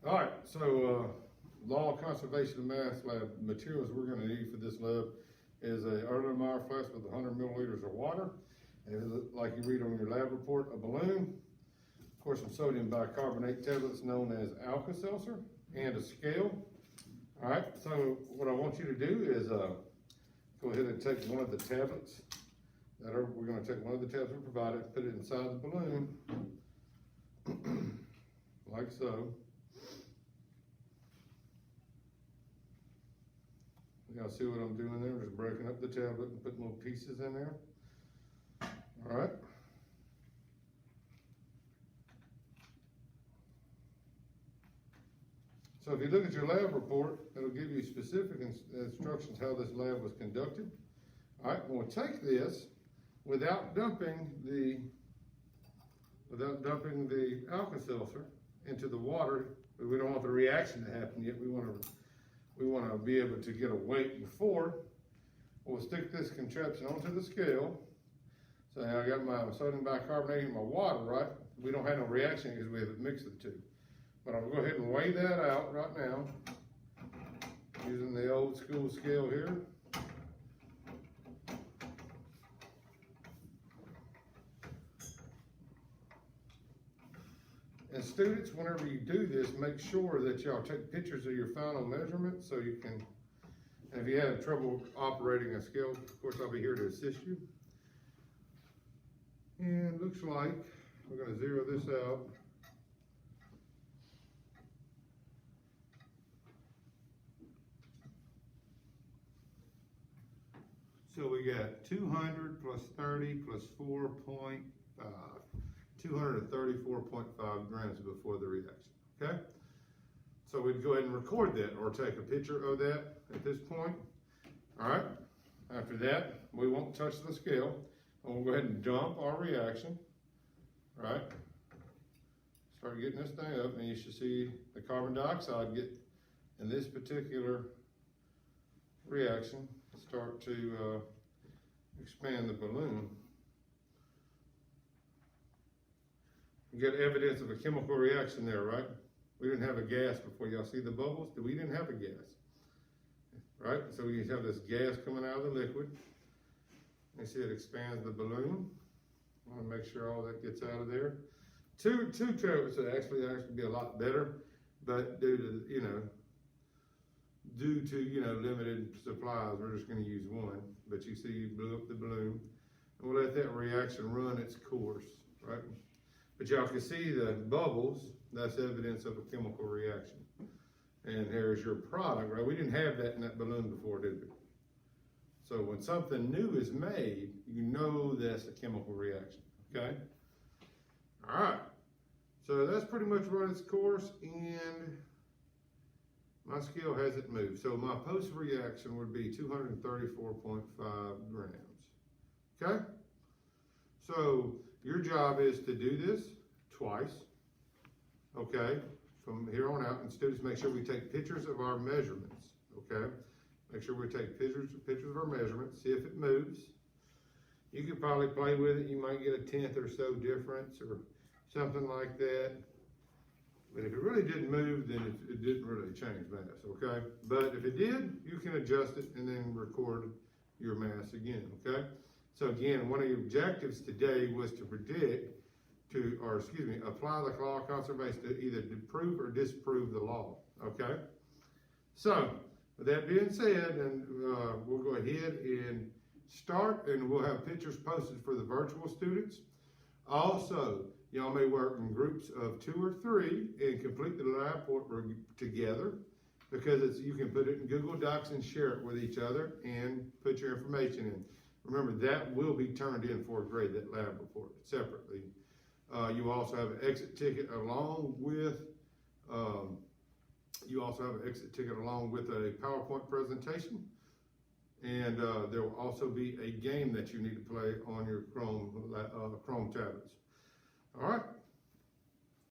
All right, so Law of Conservation of Mass lab materials we're going to need for this lab is a Erlenmeyer flask with 100 milliliters of water, and like you read on your lab report, a balloon, of course some sodium bicarbonate tablets known as Alka-Seltzer, and a scale. All right, so what I want you to do is go ahead and take one of the tablets we're going to take one of the tablets we provided, put it inside the balloon, like so. Y'all see what I'm doing there? I'm just breaking up the tablet and putting little pieces in there. All right. So if you look at your lab report, it'll give you specific instructions how this lab was conducted. All right, we'll take this without dumping the Alka-Seltzer into the water. We don't want the reaction to happen yet. We want to be able to get a weight before. We'll stick this contraption onto the scale. So now I got my sodium bicarbonate and my water, right? We don't have no reaction because we haven't mixed the two. But I'll go ahead and weigh that out right now using the old school scale here. And students, whenever you do this, make sure that y'all take pictures of your final measurements so you can, and if you have trouble operating a scale, of course I'll be here to assist you. And looks like we're going to zero this out. So we got 200 plus 30 plus 4.5. 234.5 grams before the reaction, okay? So we'd go ahead and record that or take a picture of that at this point. All right, after that, we won't touch the scale. And we'll go ahead and dump our reaction, right? Start getting this thing up and you should see the carbon dioxide get, in this particular reaction, start to expand the balloon. You got evidence of a chemical reaction there, right? We didn't have a gas before. Y'all see the bubbles? We didn't have a gas, right? So we have this gas coming out of the liquid. You see it expands the balloon. I want to make sure all that gets out of there. Two tablets would actually be a lot better, but due to limited supplies, we're just going to use one. But you see, you blew up the balloon, and we'll let that reaction run its course, right? But y'all can see the bubbles, that's evidence of a chemical reaction. And here's your product, right? We didn't have that in that balloon before, did we? So when something new is made, you know that's a chemical reaction, okay? All right, so that's pretty much run its course, and my scale hasn't moved. So my post-reaction would be 234.5 grams, okay? So your job is to do this twice, okay, from here on out. And students, make sure we take pictures of our measurements, okay? Make sure we take pictures of our measurements, see if it moves. You could probably play with it. You might get a 1/10 or so difference or something like that. But if it really didn't move, then it didn't really change mass, okay? But if it did, you can adjust it and then record your mass again, okay? So again, one of your objectives today was to apply the law of conservation to either prove or disprove the law, okay? So, with that being said, and we'll go ahead and start, and we'll have pictures posted for the virtual students. Also, y'all may work in groups of 2 or 3 and complete the lab report together, because you can put it in Google Docs and share it with each other and put your information in. Remember, that will be turned in for a grade, that lab report, separately. You also have an exit ticket along with a PowerPoint presentation. And there will also be a game that you need to play on your Chrome tablets. All right,